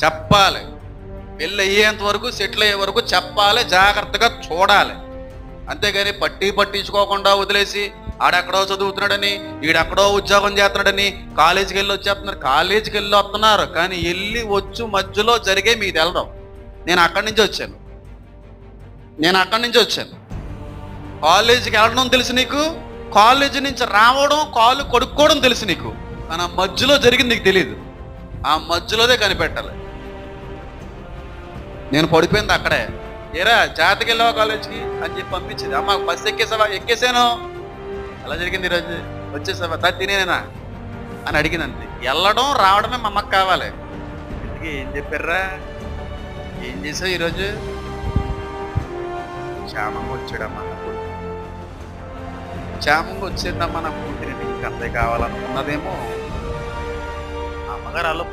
చెప్పాలి. పెళ్ళి అయ్యేంత వరకు, సెటిల్ అయ్యే వరకు చెప్పాలి, జాగ్రత్తగా చూడాలి. అంతేగాని పట్టించుకోకుండా వదిలేసి ఆడెక్కడో చదువుతున్నాడని, ఈడెక్కడో ఉద్యోగం చేస్తున్నాడని కాలేజీకి వెళ్ళి వచ్చేస్తున్నారు. కాలేజీకి వెళ్ళి వస్తున్నారు, కానీ వెళ్ళి వచ్చు మధ్యలో జరిగే మీకు తెలడం. నేను అక్కడి నుంచి వచ్చాను. కాలేజీకి వెళ్ళడం తెలుసు నీకు, కాలేజీ నుంచి రావడం, కాలు కొడుక్కోవడం తెలుసు నీకు, కానీ ఆ మధ్యలో జరిగింది నీకు తెలియదు. ఆ మధ్యలోదే కనిపెట్టాలి. నేను పడిపోయింది అక్కడే. ఏరా జాతకి వెళ్ళావా కాలేజీకి అని చెప్పి పంపించింది. అమ్మ బస్సు ఎక్కేసావా? ఎక్కేసాను. ఎలా జరిగింది ఈరోజు? వచ్చేసావా? తినేనా అని అడిగింది. అంతే. వెళ్ళడం రావడమే మా అమ్మకి కావాలి. ఇంటికి ఏం చెప్పారా? ఏం చేసావు ఈరోజు? క్షేమంగా వచ్చాడమ్మా నా కూతురు, క్షేమంగా వచ్చేద్దామా నా కూతురి, నీకు అంతే కావాలనుకున్నదేమో. అమ్మగారు వాళ్ళు